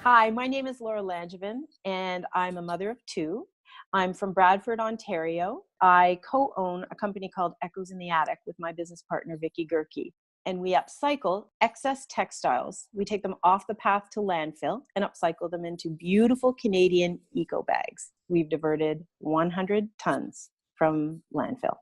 Hi, my name is Laura Langevin, and I'm a mother of two. I'm from Bradford, Ontario. I co-own a company called Echoes in the Attic with my business partner, Vicky Gerke. And we upcycle excess textiles. We take them off the path to landfill and upcycle them into beautiful Canadian eco bags. We've diverted 100 tons from landfill.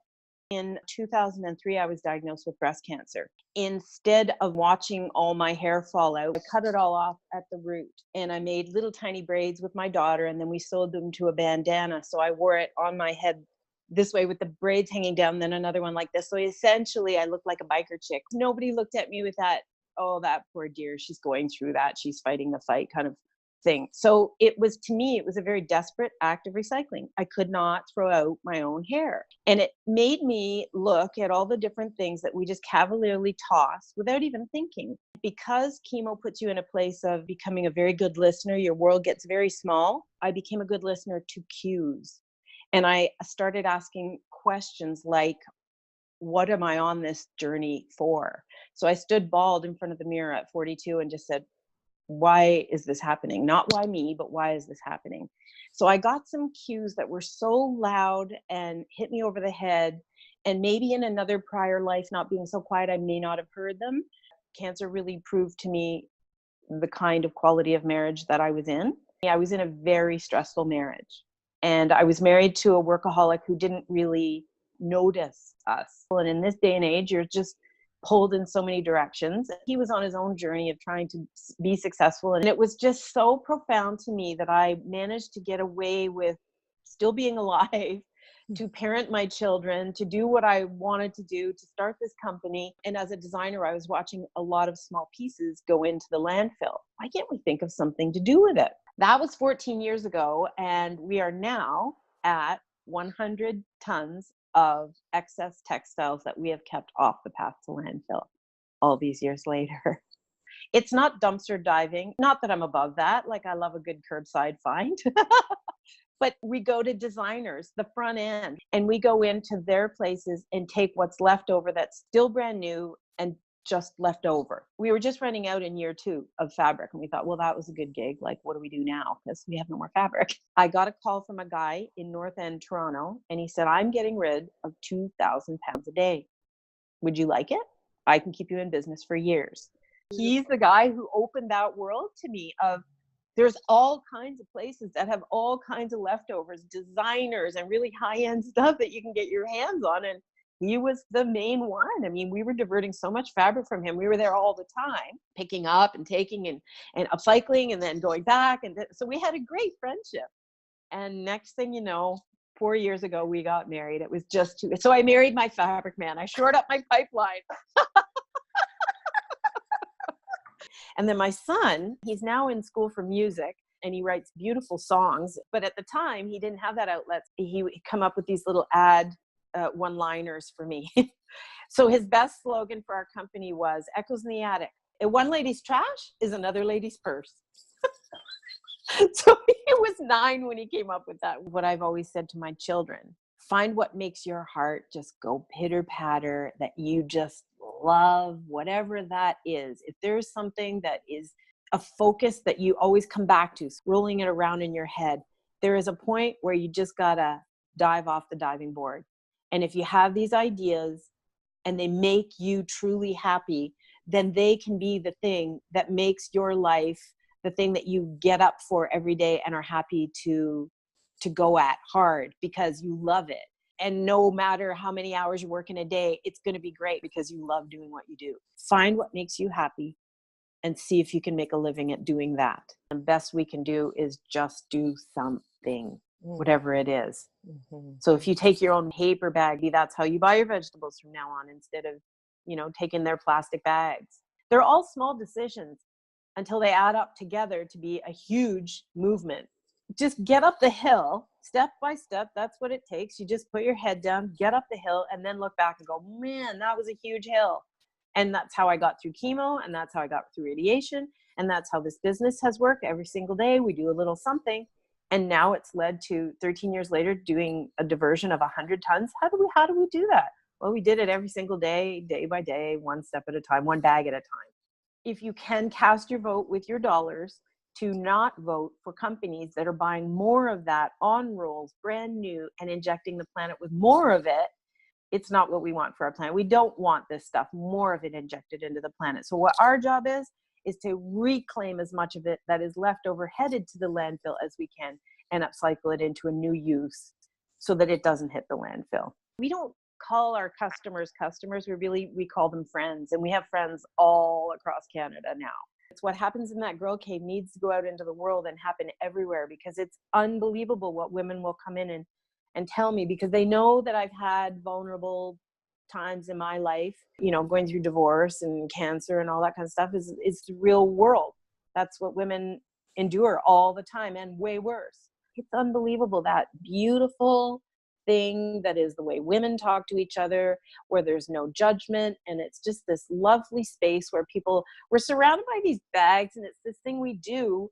In 2003, I was diagnosed with breast cancer. Instead of watching all my hair fall out, I cut it all off at the root, and I made little tiny braids with my daughter, and then we sewed them to a bandana. So I wore it on my head this way with the braids hanging down, then another one like this. So essentially I looked like a biker chick. Nobody looked at me with that, oh, that poor dear, she's going through that, she's fighting the fight kind of thing. So it was, to me, it was a very desperate act of recycling. I could not throw out my own hair. And it made me look at all the different things that we just cavalierly toss without even thinking. Because chemo puts you in a place of becoming a very good listener, your world gets very small. I became a good listener to cues. And I started asking questions like, what am I on this journey for? So I stood bald in front of the mirror at 42 and just said, why is this happening? Not why me, but why is this happening? So I got some cues that were so loud and hit me over the head. And maybe in another prior life, not being so quiet, I may not have heard them. Cancer really proved to me the kind of quality of marriage that I was in. I was in a very stressful marriage. And I was married to a workaholic who didn't really notice us. And in this day and age, you're just pulled in so many directions. He was on his own journey of trying to be successful. And it was just so profound to me that I managed to get away with still being alive, to parent my children, to do what I wanted to do, to start this company. And as a designer, I was watching a lot of small pieces go into the landfill. Why can't we think of something to do with it? That was 14 years ago. And we are now at 100 tons of excess textiles that we have kept off the path to landfill all these years later. It's not dumpster diving. Not that I'm above that. Like, I love a good curbside find. But we go to designers, the front end, and we go into their places and take what's left over that's still brand new and just left over. We were just running out in year 2 of fabric, and we thought, well, that was a good gig. Like, what do we do now? Because we have no more fabric. I got a call from a guy in North End, Toronto, and he said, I'm getting rid of 2,000 pounds a day. Would you like it? I can keep you in business for years. He's the guy who opened that world to me of, there's all kinds of places that have all kinds of leftovers, designers and really high-end stuff that you can get your hands on. And he was the main one. I mean, we were diverting so much fabric from him. We were there all the time, picking up and taking and upcycling and then going back. And so we had a great friendship. And next thing you know, 4 years ago, we got married. It was just too, so I married my fabric man. I shored up my pipeline. And then my son, he's now in school for music and he writes beautiful songs. But at the time, he didn't have that outlet. He would come up with these little ad one-liners for me. So his best slogan for our company was Echoes in the Attic. One lady's trash is another lady's purse. So he was 9 when he came up with that. What I've always said to my children, find what makes your heart just go pitter patter, that you just love, whatever that is. If there's something that is a focus that you always come back to, rolling it around in your head, there is a point where you just gotta dive off the diving board. And if you have these ideas and they make you truly happy, then they can be the thing that makes your life the thing that you get up for every day and are happy to go at hard because you love it. And no matter how many hours you work in a day, it's going to be great because you love doing what you do. Find what makes you happy and see if you can make a living at doing that. The best we can do is just do something, whatever it is. Mm-hmm. So if you take your own paper bag, that's how you buy your vegetables from now on, instead of, taking their plastic bags. They're all small decisions until they add up together to be a huge movement. Just get up the hill step by step. That's what it takes. You just put your head down, get up the hill, and then look back and go, man, that was a huge hill. And that's how I got through chemo, and that's how I got through radiation, and that's how this business has worked. Every single day we do a little something, and now it's led to 13 years later doing a diversion of 100 tons. How do we do that? Well, we did it every single day, day by day, one step at a time, one bag at a time. If you can cast your vote with your dollars, to not vote for companies that are buying more of that on rolls, brand new, and injecting the planet with more of it. It's not what we want for our planet. We don't want this stuff, more of it injected into the planet. So what our job is to reclaim as much of it that is left over, headed to the landfill as we can, and upcycle it into a new use so that it doesn't hit the landfill. We don't call our customers, we call them friends, and we have friends all across Canada now. It's what happens in that Girl Cave needs to go out into the world and happen everywhere, because it's unbelievable what women will come in and tell me, because they know that I've had vulnerable times in my life, you know, going through divorce and cancer and all that kind of stuff is the real world. That's what women endure all the time, and way worse. It's unbelievable, that beautiful thing that is the way women talk to each other, where there's no judgment, and it's just this lovely space where we're surrounded by these bags, and it's this thing we do,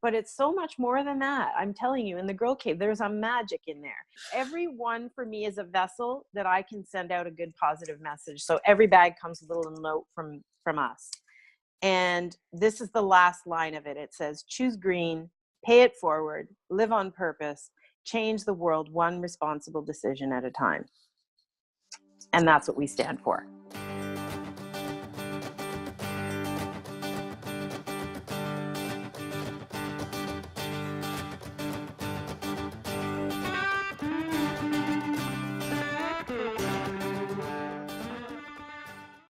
but it's so much more than that. I'm telling you, in the Girl Cave, there's a magic in there. Everyone for me is a vessel that I can send out a good positive message. So every bag comes with a little note from us. And this is the last line of it. It says, choose green, pay it forward, live on purpose, change the world one responsible decision at a time. And that's what we stand for.